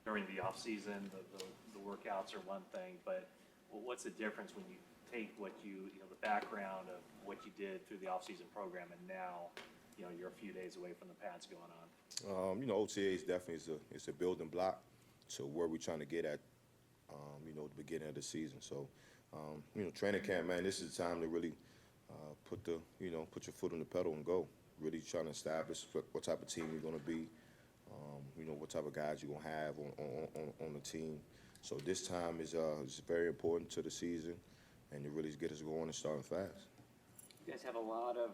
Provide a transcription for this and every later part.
during the off season, the workouts are one thing, but what's the difference when you take what the background of what you did through the off season program and now, you're a few days away from the pads going on? OTAs definitely is a building block to where we're trying to get at, the beginning of the season. So, training camp, man, this is the time to really put your foot on the pedal and go. Really trying to establish what type of team you're going to be, what type of guys you're going to have on the team. So this time is very important to the season, and to really get us going and starting fast. You guys have a lot of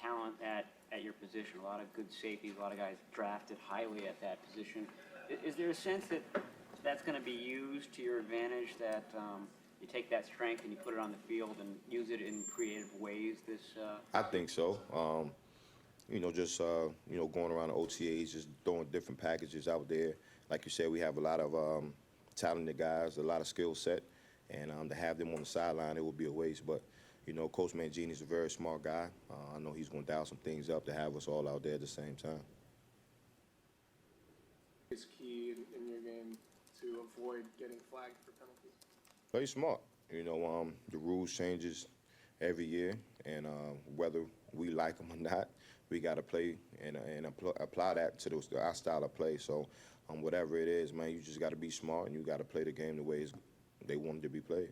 talent at your position, a lot of good safeties, a lot of guys drafted highly at that position. Is there a sense that that's going to be used to your advantage, that you take that strength and you put it on the field and use it in creative ways? I think so. Going around the OTAs, just throwing different packages out there. Like you said, we have a lot of talented guys, a lot of skill set, and to have them on the sideline, it would be a waste. But, Coach Mangini's a very smart guy. I know he's going to dial some things up to have us all out there at the same time. Is key in your game to avoid getting flagged for penalties? Very smart. The rules changes every year, and whether we like them or not, we got to play and apply that to our style of play. So whatever it is, man, you just got to be smart, and you got to play the game the way they want it to be played.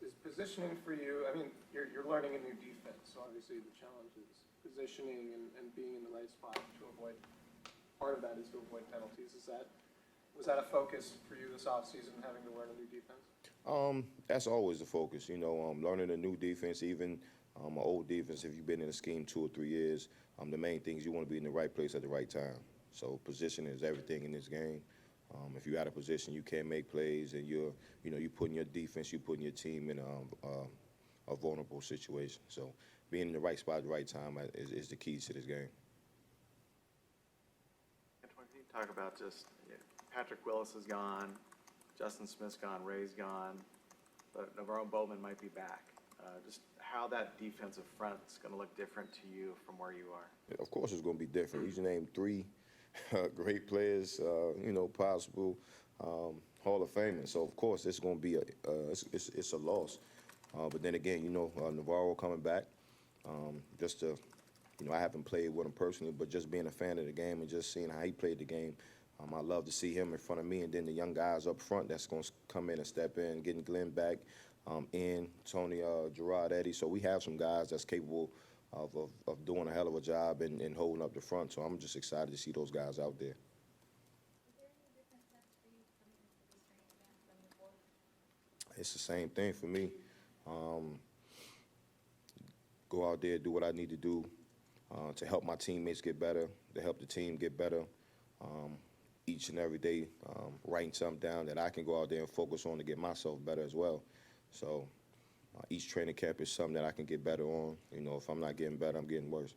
Is positioning for you, I mean, you're learning a new defense, so obviously the challenge is positioning and being in the right spot to avoid, part of that is to avoid penalties. Was that a focus for you this offseason, having to learn a new defense? That's always the focus, learning a new defense, even an old defense. If you've been in a scheme 2 or 3 years, the main thing is you want to be in the right place at the right time. So position is everything in this game. If you're out of position, you can't make plays, and you're putting your defense, you're putting your team in a vulnerable situation. So being in the right spot at the right time is the key to this game. Antoine, can you talk about just Patrick Willis is gone, Justin Smith's gone, Ray's gone, but Navarro Bowman might be back. Just how that defensive front is going to look different to you from where you are. Of course it's going to be different. He's named 3 great players, possible Hall of Famers. So, of course, it's going to be it's a loss. But then again, Navarro coming back, I haven't played with him personally, but just being a fan of the game and just seeing how he played the game, I love to see him in front of me, and then the young guys up front that's going to come in and step in, getting Glenn back, Tony, Gerard, Eddie. So we have some guys that's capable of doing a hell of a job and holding up the front. So I'm just excited to see those guys out there. Is there any different steps for you coming into this training camp than before? It's the same thing for me. Go out there, do what I need to do to help my teammates get better, to help the team get better. Each and every day, writing something down that I can go out there and focus on to get myself better as well. So each training camp is something that I can get better on. If I'm not getting better, I'm getting worse.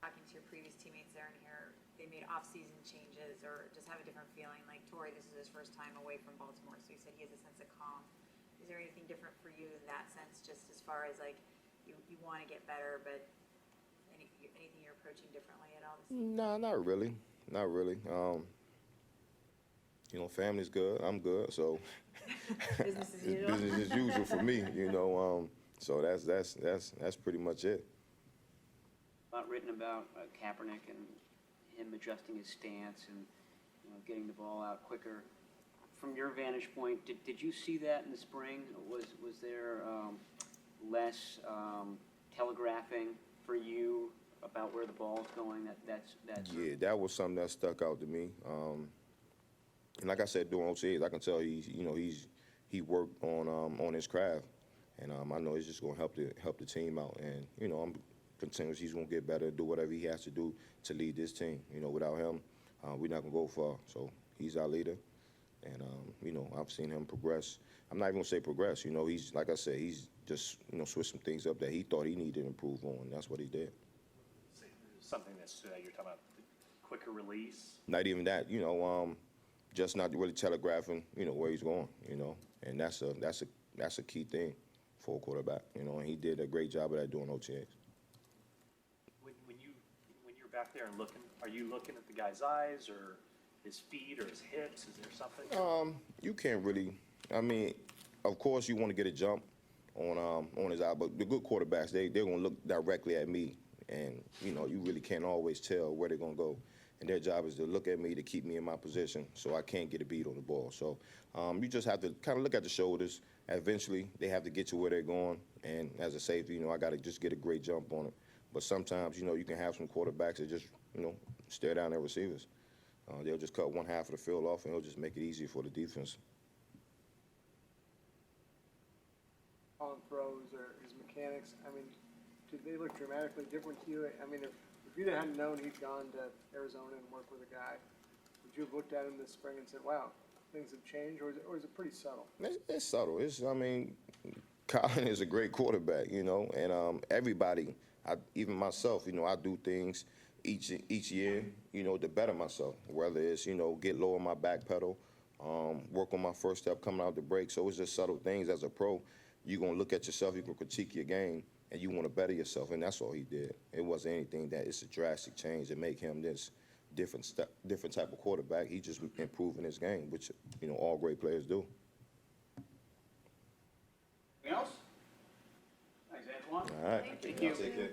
Talking to your previous teammates there and here, they made off-season changes or just have a different feeling. Like Torrey, this is his first time away from Baltimore, so he said he has a sense of calm. Is there anything different for you in that sense, just as far as like you want to get better, but anything you're approaching differently at all? No, not really. Not really. Family's good. I'm good. So Business as usual. Business as usual for me. So that's pretty much it. About written about Kaepernick and him adjusting his stance and getting the ball out quicker. From your vantage point, did you see that in the spring? Was there less telegraphing for you about where the ball's going? Yeah, that was something that stuck out to me. And like I said, during OTAs, I can tell he worked on his craft, and I know he's just going to help the team out. And I'm convinced he's going to get better, do whatever he has to do to lead this team. Without him, we're not going to go far. So he's our leader, and I've seen him progress. I'm not even going to say progress. He's, like I said, he's just switched some things up that he thought he needed to improve on, and that's what he did. Something that's you're talking about the quicker release. Not even that, just not really telegraphing, where he's going, and that's a key thing for a quarterback, and he did a great job of that doing OTAs. When you're back there and looking, are you looking at the guy's eyes, or his feet or his hips? Is there something? You can't really. I mean, of course, you want to get a jump on his eye, but the good quarterbacks, they're gonna look directly at me, and you really can't always tell where they're gonna go. And their job is to look at me to keep me in my position, so I can't get a beat on the ball. So you just have to kind of look at the shoulders. Eventually, they have to get to where they're going, and as a safety, I got to just get a great jump on it. But sometimes, you can have some quarterbacks that just, stare down their receivers. They'll just cut one half of the field off, and it'll just make it easier for the defense. On throws or his mechanics, I mean, did they look dramatically different to you? I mean, if you hadn't known he'd gone to Arizona and worked with a guy, would you have looked at him this spring and said, wow, things have changed, or is it pretty subtle? It's subtle. Colin is a great quarterback, and everybody, even myself, I do things each year, to better myself, whether it's, get low on my back pedal, work on my first step coming out the break. So it's just subtle things. As a pro, you're going to look at yourself, you can critique your game, and you want to better yourself, and that's all he did. It wasn't anything that it's a drastic change to make him this different type of quarterback. He just improving his game, which, all great players do. Anything else? Thanks, Antoine. All right. Thank you. Take care.